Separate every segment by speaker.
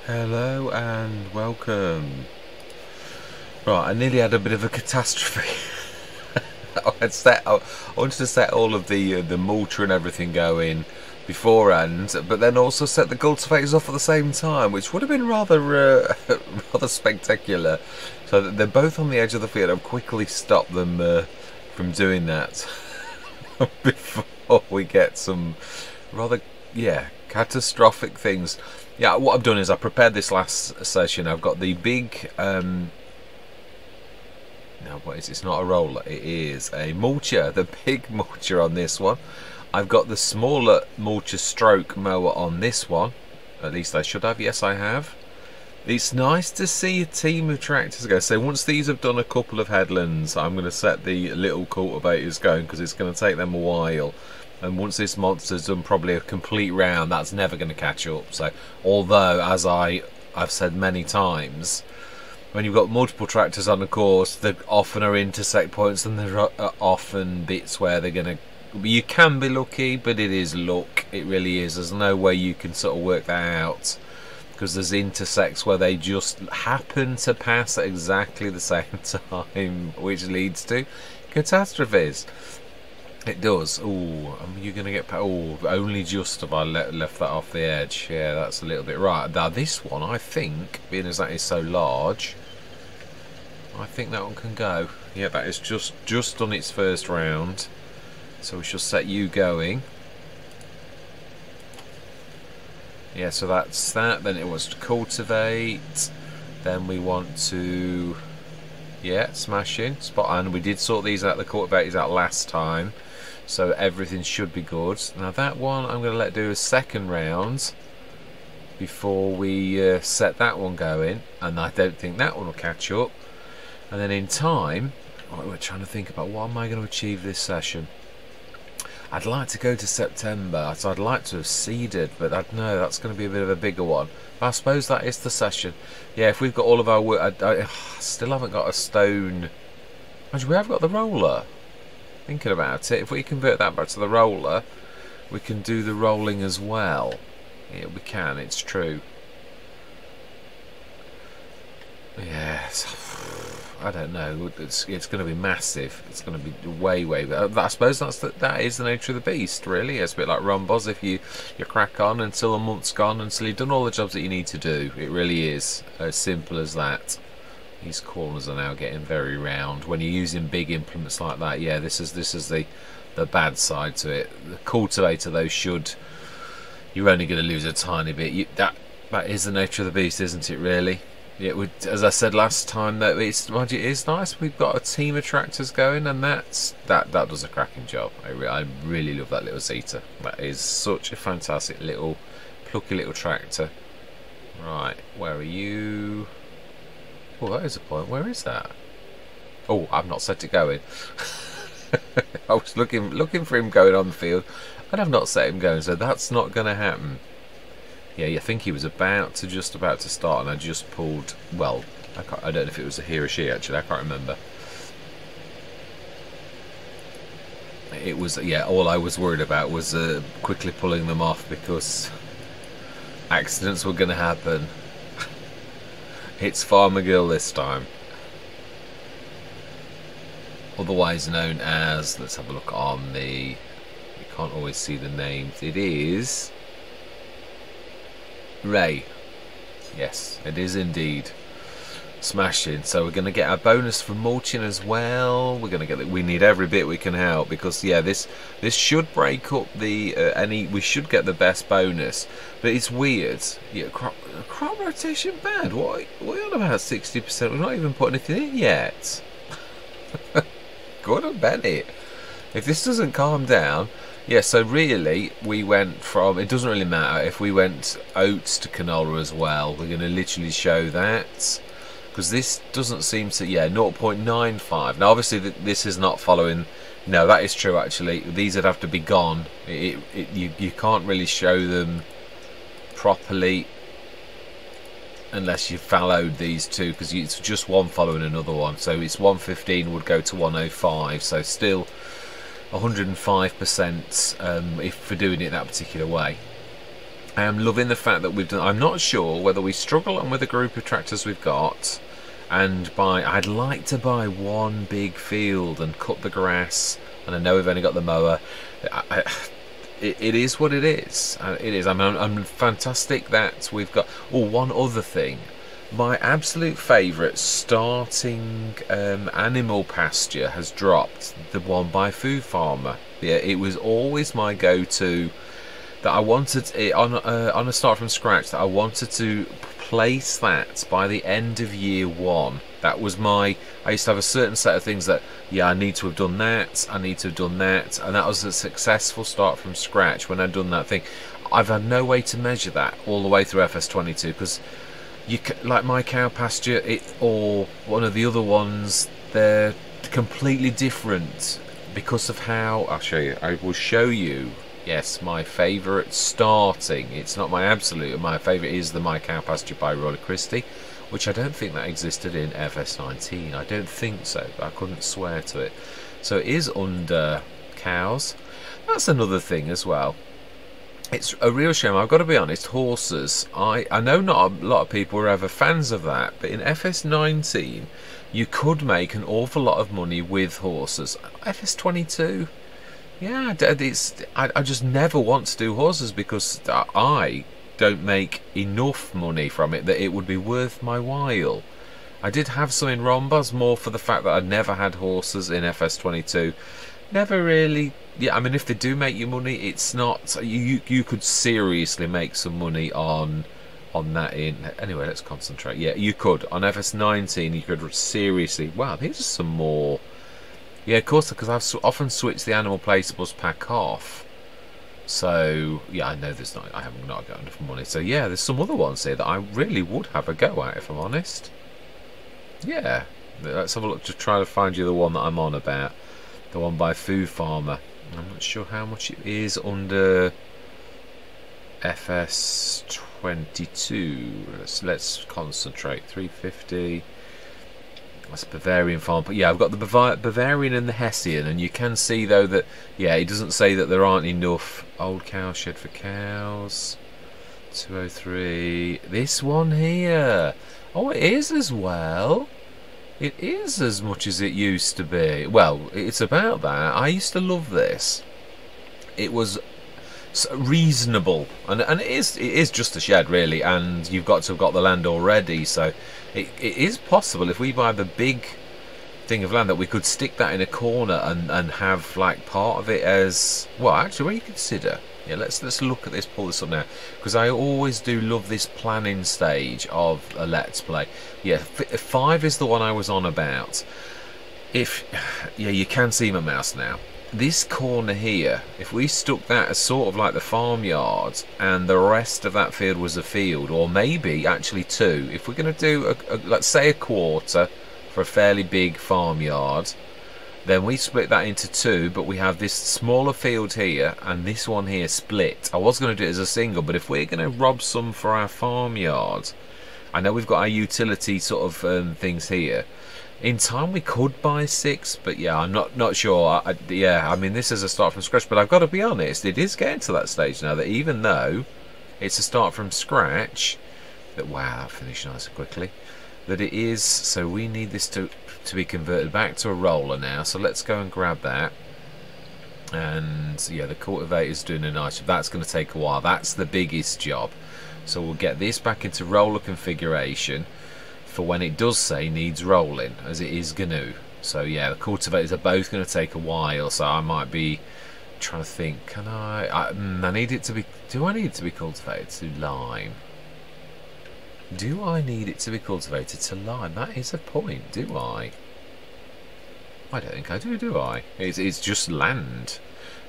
Speaker 1: Hello and welcome. Right, I nearly had a bit of a catastrophe. I wanted to set all of the mulcher and everything going beforehand, but then also set the cultivators off at the same time, which would have been rather rather spectacular. So that they're both on the edge of the field. I've quickly stopped them from doing that before we get some rather catastrophic things. Yeah, what I've done is I prepared this last session. I've got the big no, what is it? It's not a roller, it is a mulcher, the big mulcher on this one. I've got the smaller mulcher stroke mower on this one. At least I should have. Yes, I have. It's nice to see a team of tractors go. So once these have done a couple of headlands, I'm going to set the little cultivators going because it's going to take them a while. And once this monster's done probably a complete round, that's never going to catch up. So although, as I've said many times, when you've got multiple tractors on the course, there often are intersect points and there are often bits where they're going to... You can be lucky, but it is luck. It really is. There's no way you can sort of work that out, because there's intersects where they just happen to pass at exactly the same time, which leads to catastrophes. It does. Oh, you're going to get... Oh, only just have I left that off the edge. Yeah, that's a little bit right. Now, this one, I think, being as that is so large, I think that one can go. Yeah, that is just on its first round. So we shall set you going. Yeah, so that's that. Then it was to cultivate. Then we want to... Yeah, smashing. Spot on. We did sort these out, the cultivators out last time. So everything should be good. Now that one I'm going to let do a second round before we set that one going, and I don't think that one will catch up. And then in time, we're trying to think about what am I going to achieve this session. I'd like to go to September, so I'd like to have seeded, but I know that's going to be a bit of a bigger one. But I suppose that is the session. Yeah, if we've got all of our work, I still haven't got a stone. Actually, we have got the roller. Thinking about it, if we convert that back to the roller, we can do the rolling as well. Yeah, we can, it's true. Yes, I don't know. It's going to be massive. It's going to be way. I suppose that is the nature of the beast, really. It's a bit like Rombos. If you crack on until a month's gone, until you've done all the jobs that you need to do. It really is as simple as that. These corners are now getting very round. When you're using big implements like that, yeah, this is the bad side to it. The cultivator, though, you're only going to lose a tiny bit. That is the nature of the beast, isn't it? Really. Yeah, as I said last time, that it is nice. We've got a team of tractors going, and that does a cracking job. I really love that little Zeta. That is such a fantastic little plucky little tractor. Right, where are you? Oh, that is a point. Where is that? Oh, I've not set it going. I was looking for him going on the field, and I've not set him going, so that's not going to happen. Yeah, I think he was just about to start, and I just pulled. Well, I don't know if it was a he or she. Actually, I can't remember. It was, yeah. All I was worried about was quickly pulling them off, because accidents were going to happen. It's Farmer Girl this time, otherwise known as, let's have a look on you can't always see the names. It is Ray. Yes, it is indeed. Smashing. So we're going to get our bonus for mulching as well. We're going to get we need every bit we can help, because yeah, this should break up the we should get the best bonus. But it's weird. Yeah, crop rotation bad. What are you on about? 60%. We're not even putting anything in yet. Good on Bennett. If this doesn't calm down. Yeah, so really we went from, it doesn't really matter if we went oats to canola as well. We're going to literally show that, because this doesn't seem to, yeah, 0.95. Now obviously this is not following. No, that is true actually. These would have to be gone. You can't really show them properly unless you followed these two, because it's just one following another one. So it's 115 would go to 105, so still 105% if for doing it that particular way. I am loving the fact that we've done. I'm not sure whether we struggle on with the group of tractors we've got, and I'd like to buy one big field and cut the grass. And I know we've only got the mower. It is what it is. It is. I'm fantastic that we've got. Oh, one other thing. My absolute favourite starting animal pasture has dropped. The one by Food Farmer. Yeah, it was always my go-to. That I wanted it on a start from scratch. That I wanted to place that by the end of year one. That was I used to have a certain set of things that, yeah, I need to have done that, I need to have done that, and that was a successful start from scratch when I'd done that thing. I've had no way to measure that all the way through FS22, because like my cow pasture, or one of the other ones, they're completely different because of how. I'll show you. I will show you. Yes, my favourite starting. It's not my absolute. My favourite is the My Cow Pasture by Royal Christie, which I don't think that existed in FS19. I don't think so. I couldn't swear to it. So it is under cows. That's another thing as well. It's a real shame. I've got to be honest. Horses. I know not a lot of people are ever fans of that, but in FS19 you could make an awful lot of money with horses. FS22. Yeah, I just never want to do horses because I don't make enough money from it that it would be worth my while. I did have some in Rombos, more for the fact that I'd never had horses in FS22. Never really. Yeah, I mean, if they do make you money, it's not. You could seriously make some money on that. Anyway, let's concentrate. Yeah, you could on FS19. You could seriously. Wow, these are some more. Yeah, of course, because I've often switched the animal placeables pack off. So, yeah, I know I haven't got enough money. So, yeah, there's some other ones here that I really would have a go at, if I'm honest. Yeah, let's have a look to try to find you the one that I'm on about. The one by Food Farmer. I'm not sure how much it is under FS22. Let's concentrate. 350. That's Bavarian farm, but yeah, I've got the Bavarian and the Hessian, and you can see though that, yeah, it doesn't say that there aren't enough. Old cow shed for cows, 203. This one here, oh, it is as well. It is as much as it used to be. Well, it's about that. I used to love this. It was reasonable, and it is just a shed really, and you've got to have got the land already, so it is possible if we buy the big thing of land that we could stick that in a corner and have like part of it as well. Actually, what do you consider? Yeah, let's look at this, pull this up now, because I always do love this planning stage of a Let's Play. Yeah, 5 is the one I was on about. Yeah, you can see my mouse now. This corner here, if we stuck that as sort of like the farmyard and the rest of that field was a field, or maybe actually 2, if we're going to do let's say a quarter for a fairly big farmyard, then we split that into 2, but we have this smaller field here and this one here split. I was going to do it as a single, but if we're going to rob some for our farmyard, I know we've got our utility sort of things here. In time we could buy 6, but yeah, I'm not sure. Yeah, I mean, this is a start from scratch, but I've got to be honest, it is getting to that stage now that even though it's a start from scratch, that wow, that finished nice and quickly, that it is. So we need this to be converted back to a roller now. So let's go and grab that. And yeah, the cultivator's doing a nice job. That's going to take a while. That's the biggest job. So we'll get this back into roller configuration for when it does say needs rolling, as it is going to. So yeah, the cultivators are both going to take a while, so I might be trying to think, can I need it to be, do I need it to be cultivated to lime? Do I need it to be cultivated to lime? That is a point, do I? I don't think I do I? It's just land.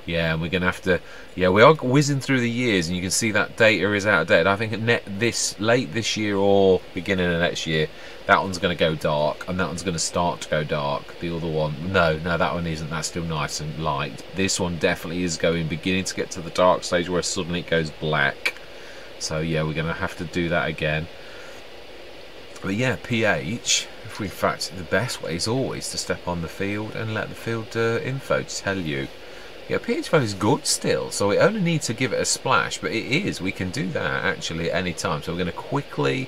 Speaker 1: Yeah, and we're going to have to. Yeah, we are whizzing through the years, and you can see that data is out of date. I think late this year or beginning of next year, that one's going to go dark, and that one's going to start to go dark. The other one, no, that one isn't. That's still nice and light. This one definitely is beginning to get to the dark stage where suddenly it goes black. So yeah, we're going to have to do that again. But yeah, pH. If we, in fact, the best way is always to step on the field and let the field info tell you. Yeah, pH value is good still, so we only need to give it a splash, but it is, we can do that actually at any time. So we're going to quickly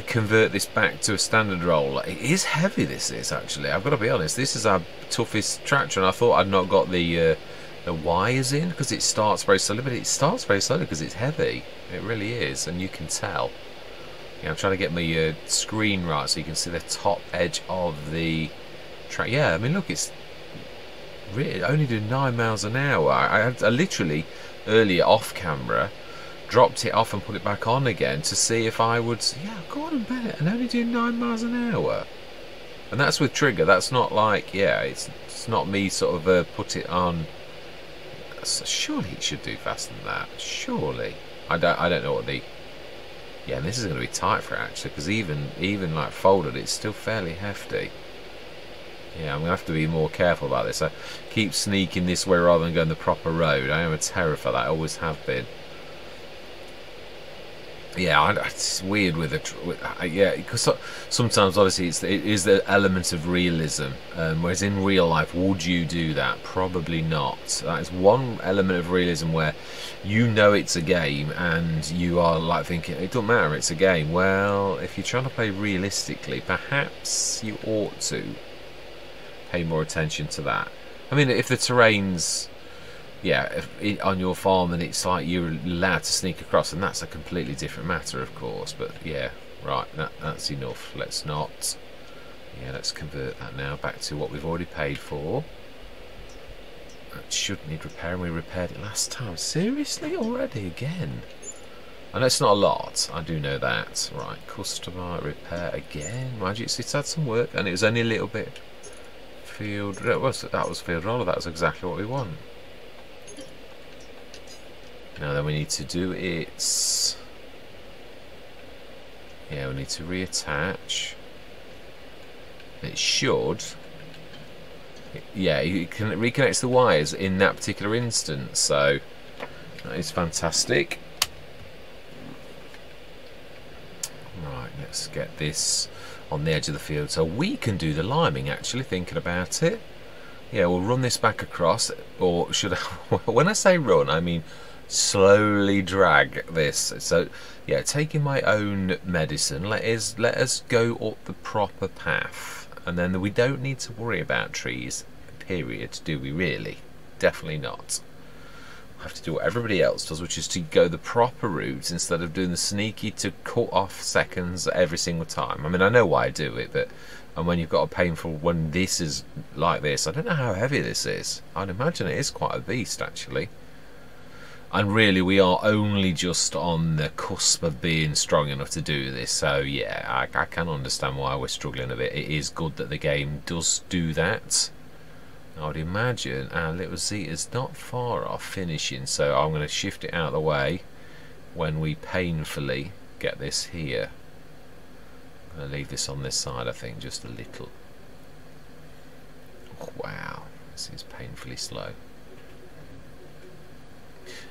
Speaker 1: convert this back to a standard roller. It is heavy, this is actually, I've got to be honest, this is our toughest tractor, and I thought I'd not got the wires in because it starts very slowly, but it starts very slowly because it's heavy. It really is, and you can tell. Yeah, I'm trying to get my screen right so you can see the top edge of the track. Yeah, I mean look, it's really only doing 9 miles an hour. I literally earlier off camera dropped it off and put it back on again to see if I would. Yeah, go on and bet it, and only doing 9 miles an hour. And that's with trigger. That's not like, yeah, it's not me sort of put it on. Surely it should do faster than that. Surely. I don't know what the. Yeah, and this is going to be tight for it actually, because even like folded, it's still fairly hefty. Yeah, I'm going to have to be more careful about this. I keep sneaking this way rather than going the proper road. I am a terror for that. I always have been. Yeah, it's weird with it. Yeah, because sometimes obviously it is the element of realism. Whereas in real life, would you do that? Probably not. That is one element of realism where you know it's a game and you are like thinking it doesn't matter, it's a game. Well, if you're trying to play realistically, perhaps you ought to pay more attention to that. I mean, if the terrain's on your farm and it's like you're allowed to sneak across, and that's a completely different matter, of course. But yeah, right, that's enough. Let's not. Yeah, let's convert that now back to what we've already paid for. That should need repairing. We repaired it last time. Seriously, already again? I know it's not a lot. I do know that. Right, customer repair again. Mind you, it's had some work, and it was only a little bit. Field. That was field roller. That was exactly what we want. Now then we need to do it. Yeah, we need to reattach. It should. Yeah, it reconnects the wires in that particular instance, so that is fantastic. Right, let's get this on the edge of the field so we can do the liming, actually, thinking about it. Yeah, we'll run this back across, or should I, when I say run, I mean slowly drag this. So yeah, taking my own medicine, let us go up the proper path, and then we don't need to worry about trees, period, do we really? Definitely not. I have to do what everybody else does, which is to go the proper route instead of doing the sneaky to cut off seconds every single time. I mean, I know why I do it, but and when you've got a painful, when this is like this, I don't know how heavy this is. I'd imagine it is quite a beast actually. And really, we are only just on the cusp of being strong enough to do this. So yeah, I can understand why we're struggling a bit. It is good that the game does do that. I would imagine our little Z is not far off finishing, so I'm going to shift it out of the way when we painfully get this here. I'm going to leave this on this side, I think, just a little. Oh, wow, this is painfully slow.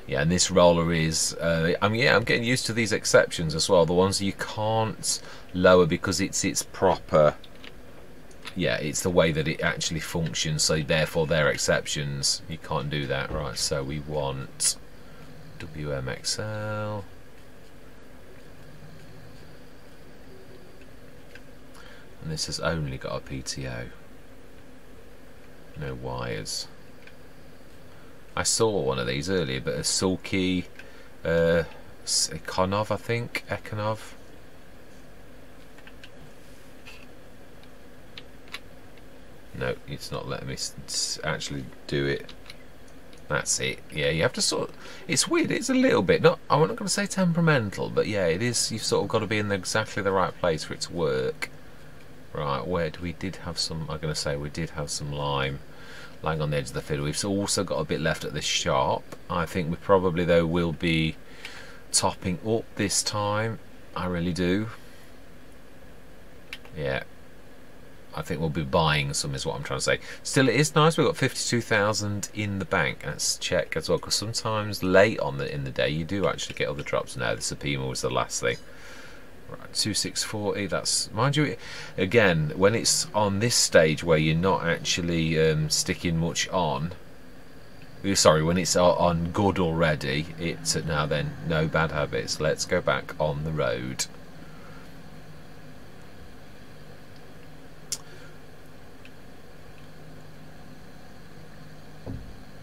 Speaker 1: Yeah, and this roller is, I'm getting used to these exceptions as well. The ones you can't lower because it's proper. Yeah, it's the way that it actually functions, so therefore they're exceptions. You can't do that. Right, so we want WMXL. And this has only got a PTO. No wires. I saw one of these earlier, but a sulky Ekonov, I think. Ekonov. No, it's not letting me actually do it. That's it. Yeah, you have to sort of, it's weird, it's a little bit, I'm not going to say temperamental, but yeah, it is, you've sort of got to be in exactly the right place for it to work. Right, where we did have some, I'm going to say we did have some lime lying on the edge of the field. We've also got a bit left at this sharp. I think we probably, though, will be topping up this time. I really do. Yeah. I think we'll be buying some is what I'm trying to say. Still, it is nice. We've got 52,000 in the bank. Let's check as well, because sometimes late in the day you do actually get other drops. No, the Supima was the last thing. Right, 2640. That's, mind you, again, when it's on this stage where you're not actually sticking much on, Sorry, when it's on good already, it's now then no bad habits. Let's go back on the road.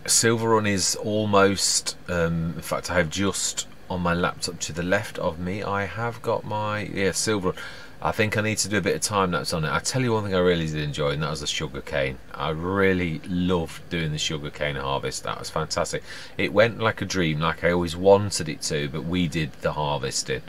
Speaker 1: Silver Run is almost, in fact I have just on my laptop to the left of me, I have got my, Silver Run. I think I need to do a bit of time lapse on it. I tell you one thing I really did enjoy, and that was the sugar cane. I really loved doing the sugar cane harvest. That was fantastic. It went like a dream, like I always wanted it to, but we did the harvesting.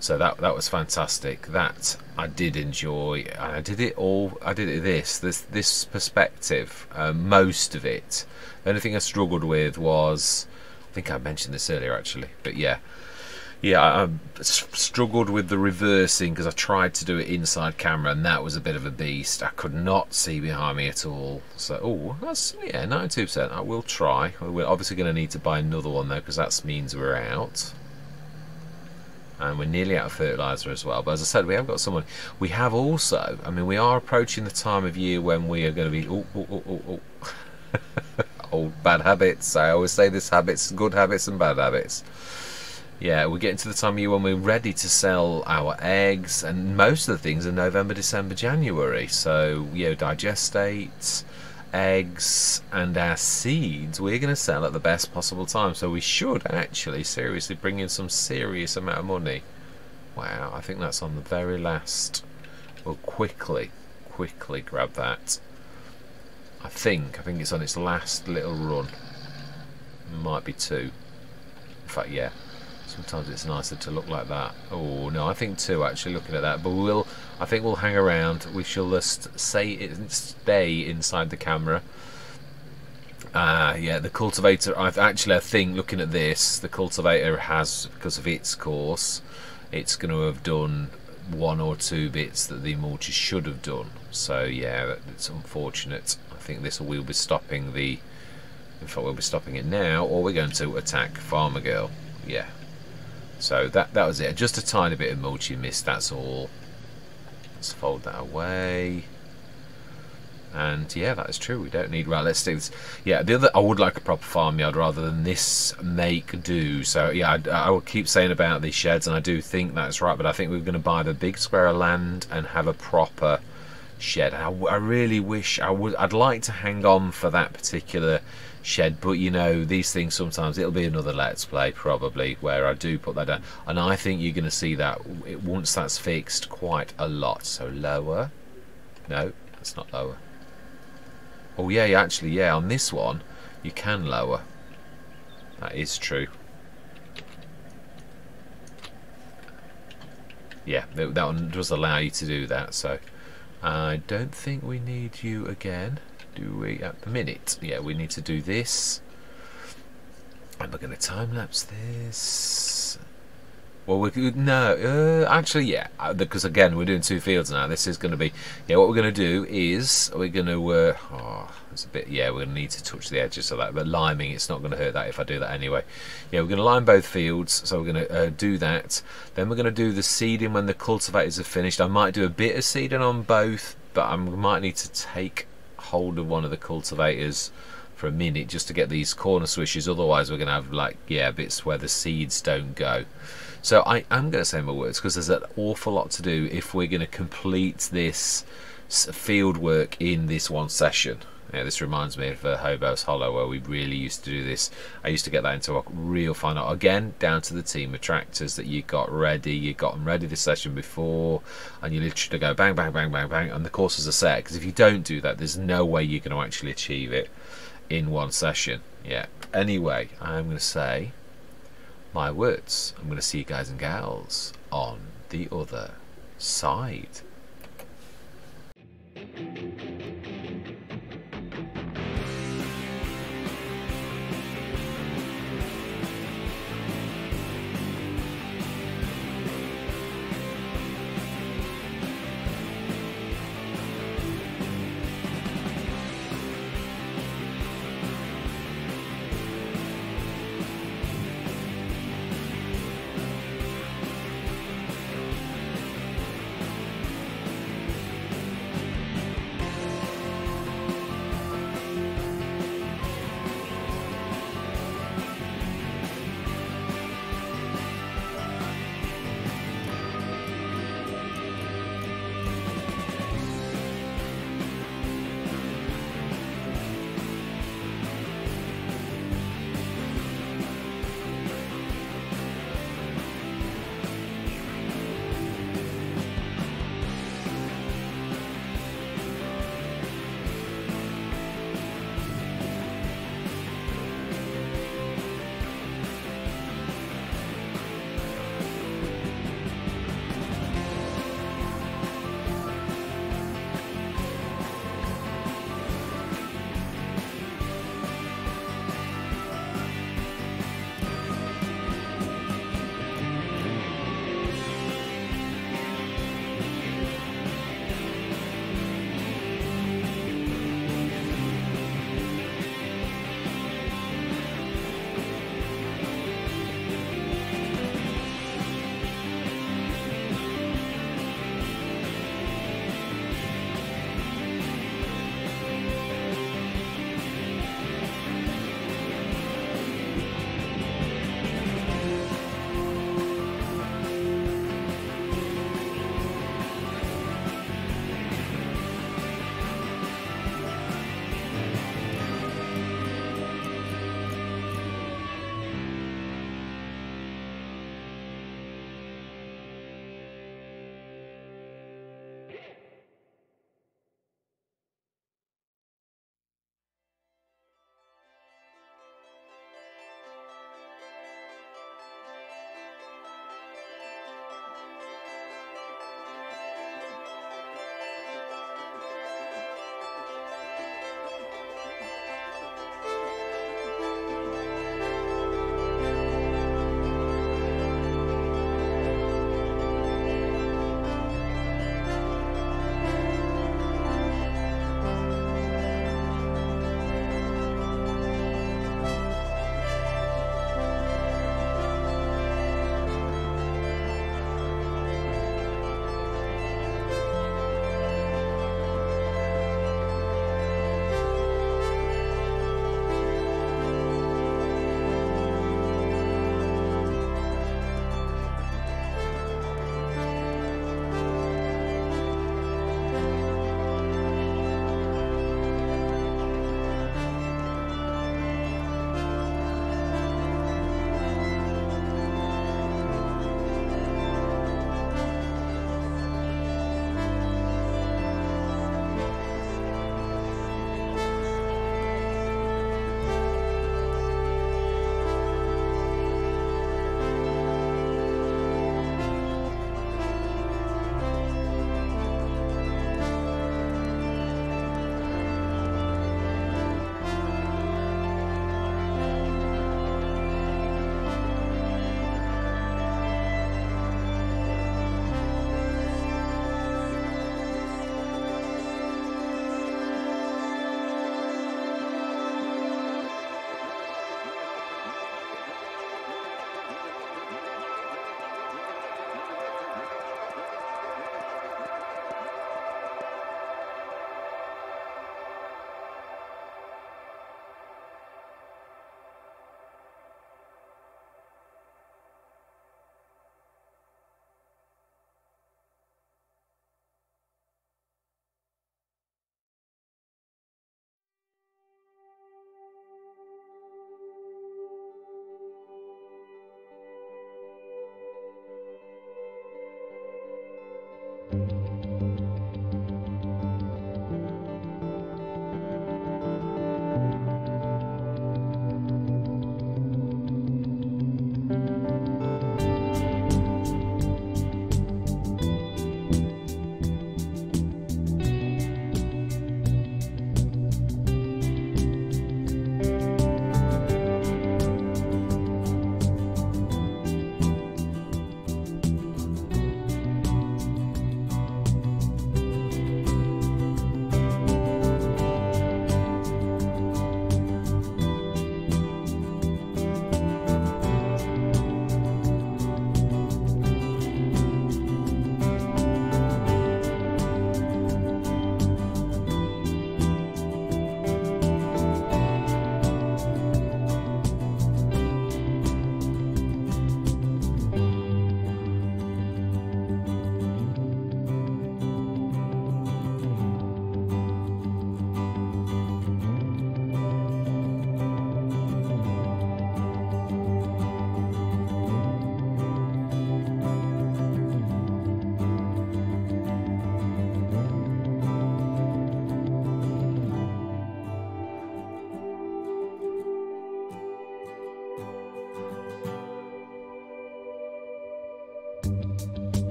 Speaker 1: So that was fantastic. That I did enjoy. I did it all. I did it this perspective. Most of it. The only thing I struggled with was, I think I mentioned this earlier actually, but yeah, I struggled with the reversing because I tried to do it inside camera, and that was a bit of a beast. I could not see behind me at all. So, oh, that's 92%. I will try. We're obviously going to need to buy another one though, because that means we're out. And we're nearly out of fertiliser as well. But as I said, we have got someone. We have also, I mean, we are approaching the time of year when we are going to be old bad habits. I always say this: habits, good habits and bad habits. Yeah, we're getting to the time of year when we're ready to sell our eggs, and most of the things are November, December, January. So, digestate, eggs, and our seeds we're going to sell at the best possible time. So we should actually seriously bring in some serious amount of money. Wow, I think that's on the very last. We'll quickly grab that. I think it's on its last little run. Might be 2. In fact, yeah. Sometimes it's nicer to look like that. Oh no, I think 2 actually, looking at that. But I think we'll hang around. We shall just stay inside the camera. Yeah, the cultivator, I think looking at this, the cultivator has, because of its course, it's going to have done 1 or 2 bits that the mulcher should have done. So yeah, it's unfortunate. I think we'll be stopping the, in fact we'll be stopping it now, or we're going to attack Farmer Girl. Yeah. So that was it. Just a tiny bit of mulching missed, that's all. Let's fold that away. And yeah, that is true. We don't need, right, let's do this. Yeah, the other, I would like a proper farmyard rather than this make do. So yeah, I will keep saying about these sheds, and I do think that's right, but I think we're going to buy the big square of land and have a proper shed. I really wish I'd like to hang on for that particular shed, but these things sometimes, it'll be another let's play probably where I do put that down, and I think you're going to see that once that's fixed quite a lot. So lower, no, that's not lower. Oh yeah, actually, yeah, on this one you can lower. That is true. Yeah, that one does allow you to do that. So I don't think we need you again, do we, at the minute? Yeah, we need to do this, and we're going to time lapse this. Well, we could, no, actually, yeah, because again, we're doing 2 fields now. This is going to be, yeah, what we're going to do is we're going to, it's a bit, yeah, we're going to need to touch the edges of that, but liming, it's not going to hurt that if I do that anyway. Yeah, we're going to lime both fields, so we're going to do that. Then we're going to do the seeding when the cultivators are finished. I might do a bit of seeding on both, but I might need to take hold of one of the cultivators for a minute just to get these corner swishes, otherwise we're going to have, like, yeah, bits where the seeds don't go. So I am going to say my words, because there's an awful lot to do if we're going to complete this field work in this one session. Yeah, this reminds me of Hobo's Hollow, where we really used to do this. I used to get that into a real fun. Again, down to the team of tractors that you got ready. You got them ready the session before, and you literally go bang, bang, bang, bang, bang, and the courses are set. Because if you don't do that, there's no way you're going to actually achieve it in one session. Yeah. Anyway, I'm going to say my words. I'm going to see you guys and gals on the other side.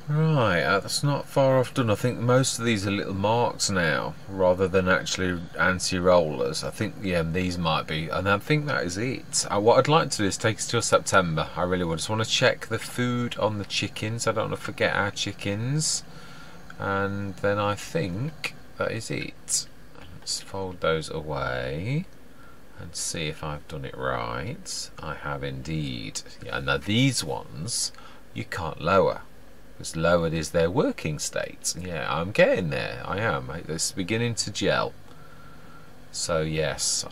Speaker 1: Right, that's not far off done. I think most of these are little marks now, rather than actually anti-rollers. I think, yeah, these might be, and I think that is it. What I'd like to do is take us till September. I really would. Just want to check the food on the chickens. I don't want to forget our chickens. And then I think that is it. Let's fold those away and see if I've done it right. I have indeed. Yeah, now these ones you can't lower. Because lowered is their working state. Yeah, I'm getting there. I am. It's beginning to gel. So yes,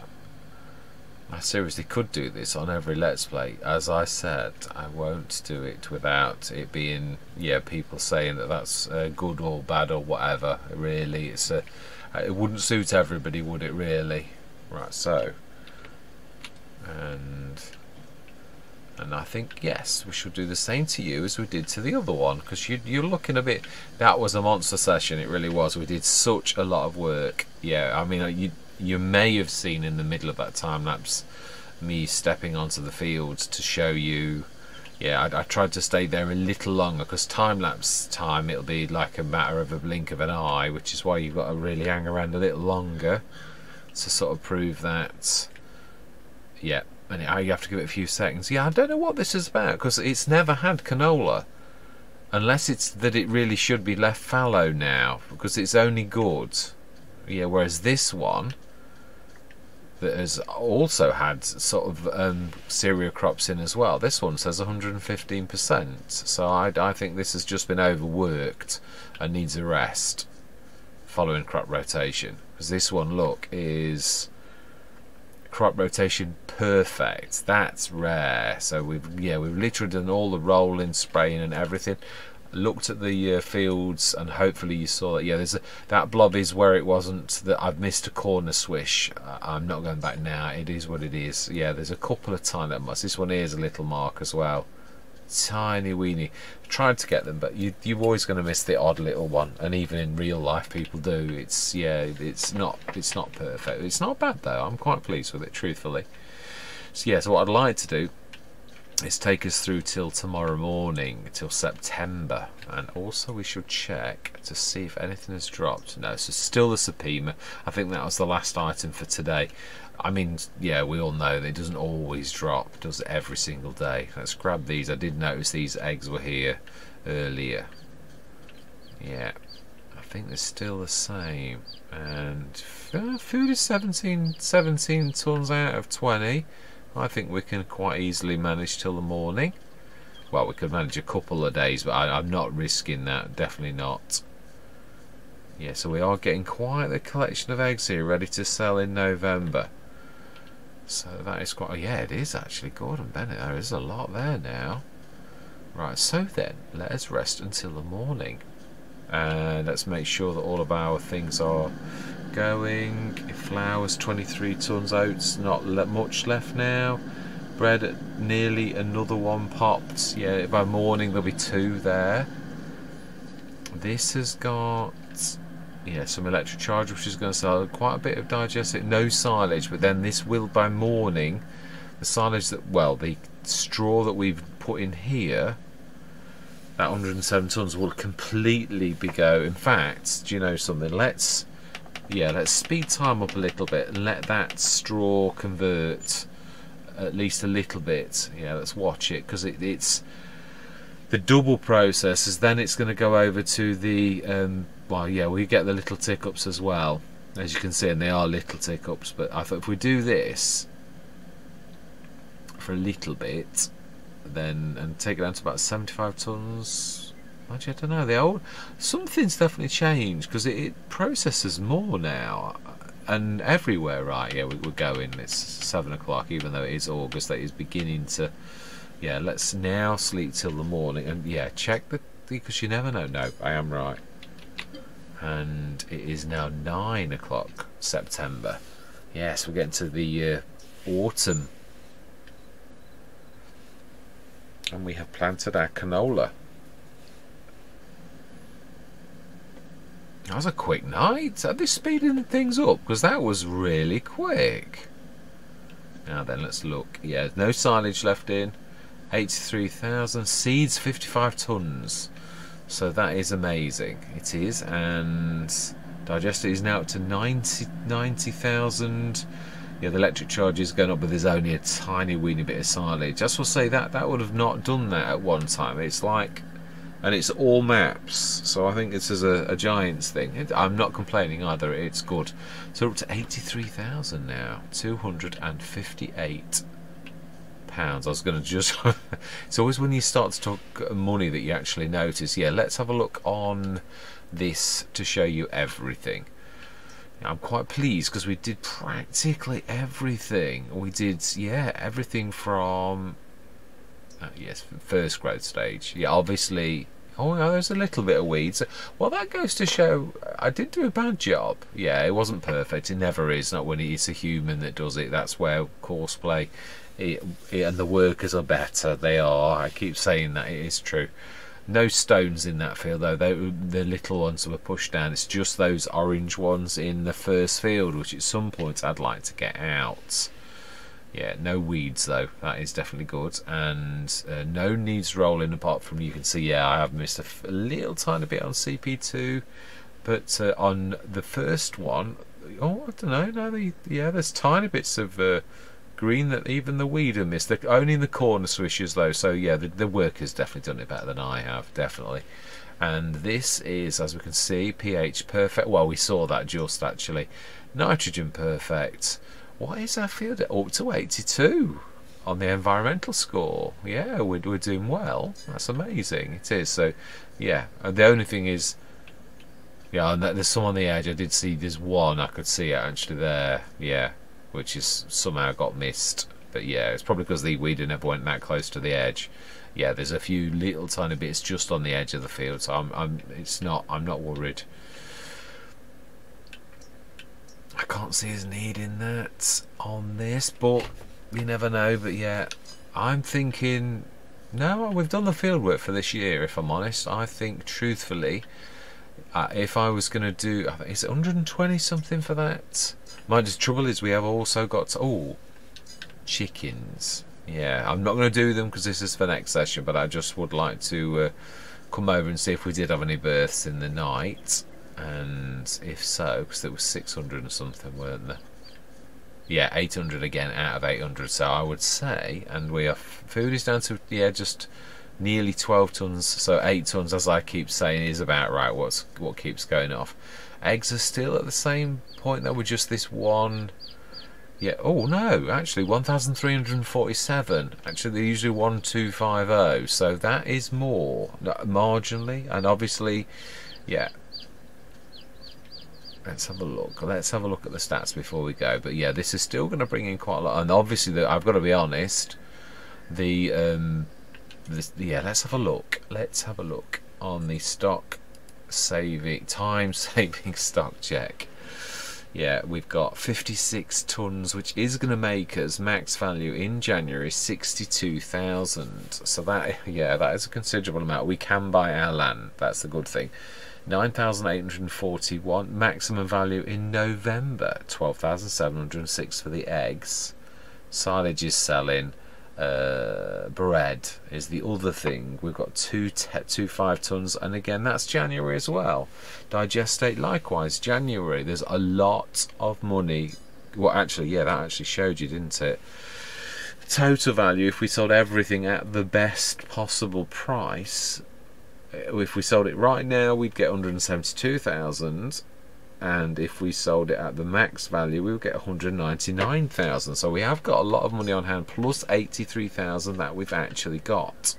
Speaker 1: I seriously could do this on every Let's Play. As I said, I won't do it without it being, yeah, people saying that that's good or bad or whatever. Really, it wouldn't suit everybody, would it? Really? Right. So, and I think, yes, we should do the same to you as we did to the other one, because you're looking a bit. That was a monster session. It really was. We did such a lot of work. Yeah, I mean, you may have seen in the middle of that time lapse me stepping onto the fields to show you. Yeah, I tried to stay there a little longer, because time lapse time it'll be like a matter of a blink of an eye, which is why you've got to really hang around a little longer to sort of prove that. Yeah. And you have to give it a few seconds. Yeah, I don't know what this is about, because it's never had canola, unless it's that it really should be left fallow now, because it's only good. Yeah, whereas this one that has also had sort of cereal crops in as well, this one says 115%. So I think this has just been overworked and needs a rest following crop rotation, because this one, look, is crop rotation perfect. That's rare. So we've literally done all the rolling, spraying and everything. Looked at the fields, and hopefully you saw that. Yeah, that blob is where it wasn't. That I've missed a corner swish. I'm not going back now. It is what it is. Yeah, there's a couple of tiny marks. This one here is a little mark as well. Tiny weeny. Tried to get them, but you're always going to miss the odd little one, and even in real life people do. It's not perfect. It's not bad though. I'm quite pleased with it, truthfully. So yeah, so what I'd like to do is take us through till tomorrow morning, till September, and also we should check to see if anything has dropped. No, so still the Supima. I think that was the last item for today. I mean, yeah, we all know that it doesn't always drop. It does it every single day. Let's grab these. I did notice these eggs were here earlier. Yeah, I think they're still the same. And food is 17 tons out of 20. I think we can quite easily manage till the morning. Well, we could manage a couple of days, but I'm not risking that. Definitely not. Yeah, so we are getting quite a collection of eggs here, ready to sell in November. So that is quite. Yeah, it is actually. Gordon Bennett, there is a lot there now. Right, so then let us rest until the morning, and let's make sure that all of our things are going. Flours 23 tons, oats not much left now. Bread nearly another one popped. Yeah, by morning there'll be 2 there. This has got, yeah, some electric charge, which is going to sell quite a bit of digestive. No silage, but then this will, by morning, the silage that, well, the straw that we've put in here, that 107 tons will completely be go. In fact, do you know something? Let's speed time up a little bit and let that straw convert at least a little bit. Yeah, let's watch it, because it's the double processes. Then it's going to go over to the well, yeah, we get the little tick ups as well, as you can see, and they are little tick ups. But I thought if we do this for a little bit, then and take it down to about 75 tons. Actually, I don't know. Something's definitely changed, because it processes more now, and everywhere. Right? Yeah, we're going. It's 7 o'clock, even though it is August. That is beginning to. Yeah, let's now sleep till the morning, and yeah, check because you never know. No, I am right. And it is now 9 o'clock September. Yes, we're getting to the autumn, and we have planted our canola. That was a quick night. Are they speeding things up? Because that was really quick. Now then, let's look. Yeah, no silage left in. 83,000 seeds, 55 tons. So that is amazing. It is. And digester is now up to 90,000. Yeah, the electric charge is going up, but there's only a tiny weeny bit of silage. I will say that would have not done that at one time. It's like, and it's all maps, so I think this is a Giants thing. I'm not complaining either. It's good. So we're up to 83,000 now. 258 pounds. I was going to just. It's always when you start to talk money that you actually notice. Yeah, let's have a look on this to show you everything. I'm quite pleased because we did practically everything. We did, yeah, everything from yes, first growth stage. Yeah, obviously. Oh no, there's a little bit of weeds. Well, that goes to show I did do a bad job. Yeah, it wasn't perfect. It never is. Not when it's a human that does it. That's where courseplay and the workers are better. They are. I keep saying that. It is true. No stones in that field though. The little ones were pushed down. It's just those orange ones in the first field, which at some point I'd like to get out. Yeah, no weeds though. That is definitely good. And no needs rolling apart from, you can see, yeah, I have missed a little tiny bit on CP2, but on the first one, oh, I don't know. No, yeah, there's tiny bits of green that even the weed have missed. They're only in the corner swishes though, so yeah, the worker's definitely done it better than I have, definitely. And this is, as we can see, pH perfect. Well, we saw that just actually. Nitrogen perfect. What is our field? Up to 82 on the environmental score. Yeah, we're doing well. That's amazing. It is. So yeah, and the only thing is, yeah, and there's some on the edge. I did see there's one, I could see it actually there, yeah, which is somehow got missed. But yeah, it's probably because the weeder never went that close to the edge. Yeah, there's a few little tiny bits just on the edge of the field, so I'm not worried. I can't see us needing that on this, but you never know. But yeah, I'm thinking, no, we've done the field work for this year, if I'm honest. I think truthfully, if I was going to do, I think it's 120 something for that. My trouble is we have also got, oh, chickens. Yeah, I'm not going to do them because this is for next session, but I just would like to come over and see if we did have any births in the night, and if so, because there was 600 or something, weren't there? Yeah, 800 again out of 800. So I would say, and we have food is down to, yeah, just nearly 12 tons. So 8 tons, as I keep saying, is about right. What keeps going off? Eggs are still at the same point though, with just this one. Yeah, oh no, actually 1,347. Actually they're usually 1,250, so that is more marginally. And obviously, yeah, let's have a look at the stats before we go. But yeah, this is still going to bring in quite a lot. And obviously I've got to be honest, yeah, let's have a look on the stock saving, time saving stock check. Yeah, we've got 56 tons, which is going to make us max value in January 62,000. So that, yeah, that is a considerable amount. We can buy our land. That's the good thing. 9,841 maximum value in November. 12,706 for the eggs. Silage is selling. Bread is the other thing. We've got 2.5 tons, and again that's January as well. Digestate likewise January. There's a lot of money. Well, actually, yeah, that actually showed you, didn't it? Total value, if we sold everything at the best possible price, if we sold it right now, we'd get 172,000. And if we sold it at the max value, we would get 199,000. So we have got a lot of money on hand, plus 83,000 that we've actually got.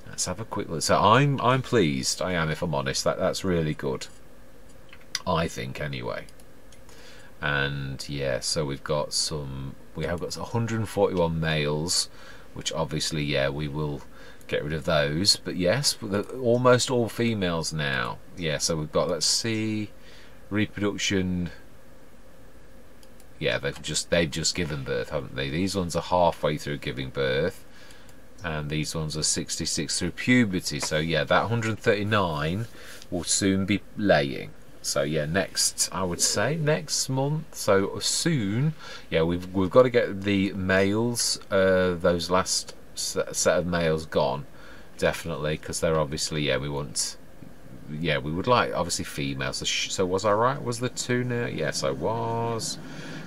Speaker 1: Let's have a quick look. So I'm pleased. I am, if I'm honest. That's really good, I think, anyway. And yeah, so we have got 141 males, which obviously, yeah, we will get rid of those. But yes, almost all females now. Yeah, so we've got, let's see, reproduction. Yeah, they've just given birth, haven't they? These ones are halfway through giving birth, and these ones are 66 through puberty. So yeah, that 139 will soon be laying. So yeah, I would say next month, so soon. Yeah, we've got to get the males, those last set of males gone, definitely, because they're obviously, yeah, we want yeah, we would like obviously females. So was I right? Was the 2 now? Yes, I was.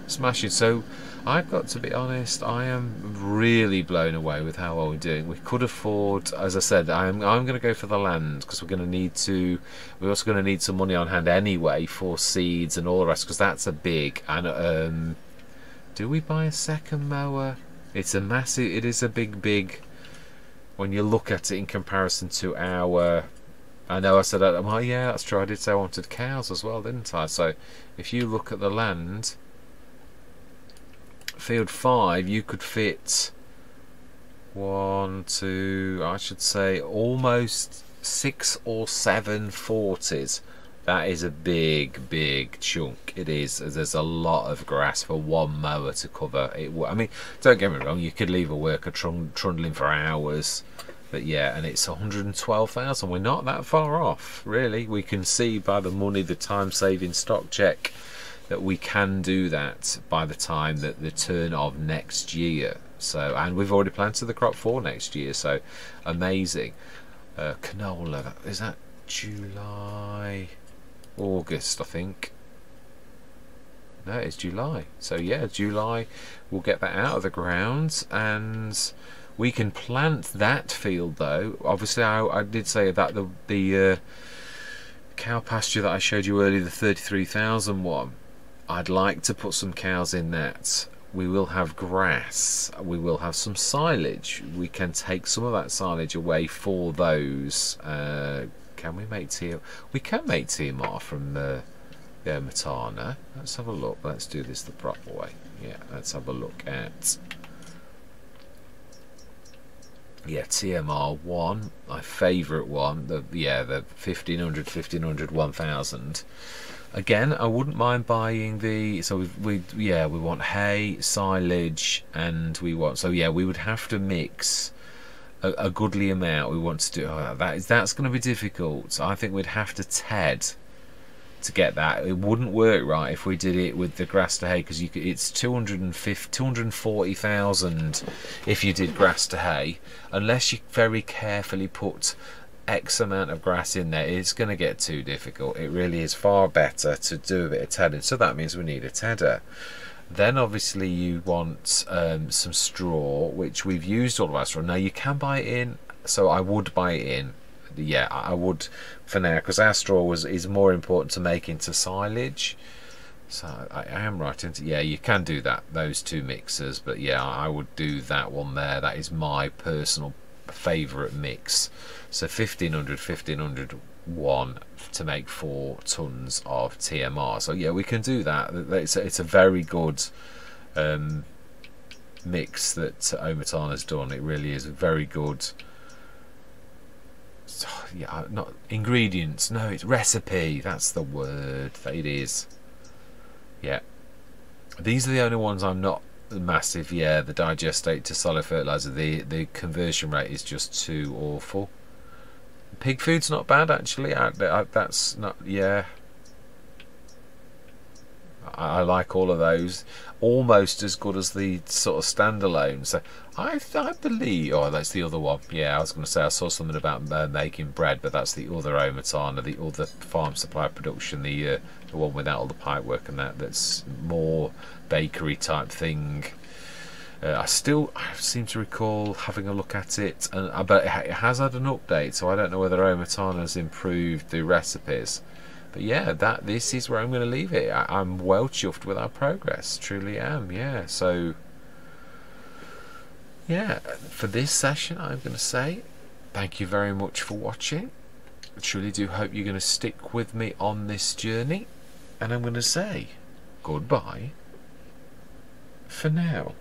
Speaker 1: Smashing. So I've got to be honest, I am really blown away with how well we're doing. We could afford, as I said, I'm going to go for the land, because we're also going to need some money on hand anyway for seeds and all the rest, because that's a big. And do we buy a second mower? It's a massive. It is a big. When you look at it in comparison to our. I know I said, well, yeah, that's true. I did say I wanted cows as well, didn't I? So if you look at the land. Field 5, you could fit 1, 2, I should say almost 6 or 7 40s. That is a big chunk. It is. There's a lot of grass for one mower to cover it. I mean, don't get me wrong, you could leave a worker trundling for hours, but yeah, and it's 112,000. We're not that far off, really. We can see by the money, the time saving stock check, that we can do that by the time that the turn of next year. So, and we've already planted the crop for next year, so amazing. Canola, is that July, August, I think? No, it's July. So yeah, July we'll get that out of the ground, and we can plant that field though. Obviously I did say that the cow pasture that I showed you earlier, the 33,000 one, I'd like to put some cows in that. We will have grass, we will have some silage. We can take some of that silage away for those. Can we make TMR? We can make TMR from the Matana. Let's have a look. Let's do this the proper way. Yeah, let's have a look at TMR1, my favourite one. The 1500, 1000. Again, I wouldn't mind buying the. So we want hay, silage, and we want. So yeah, we would have to mix a goodly amount. We want to do that's going to be difficult. I think we'd have to TED to get that. It wouldn't work right if we did it with the grass to hay, because it's 240,000 if you did grass to hay, unless you very carefully put X amount of grass in there. It's going to get too difficult. It really is far better to do a bit of tedding. So that means we need a tedder. Then obviously you want some straw, which we've used all of our straw. Now you can buy it in, so I would buy it in. Yeah, I would for now, because our straw is more important to make into silage. So I am right into, yeah, you can do that, those two mixers, but yeah, I would do that one there. That is my personal favourite mix. So 1500 one to make 4 tons of TMR. So yeah, we can do that. It's a very good mix that Ometan has done. It really is a very good. Yeah, not ingredients. No, it's recipe. That's the word. It is. Yeah, these are the only ones I'm not massive. Yeah, the digestate to solid fertilizer. The conversion rate is just too awful. Pig food's not bad actually. That's not. Yeah, I like all of those. Almost as good as the sort of standalone. So I believe. Oh, that's the other one. Yeah, I was going to say I saw something about making bread, but that's the other Omatana, the other farm supply production, the one without all the pipework and that. That's more bakery type thing. I seem to recall having a look at it, but it has had an update, so I don't know whether Omatana has improved the recipes. But yeah, this is where I'm going to leave it. I'm well chuffed with our progress, truly am. Yeah, so yeah, for this session, I'm going to say thank you very much for watching. I truly do hope you're going to stick with me on this journey, and I'm going to say goodbye for now.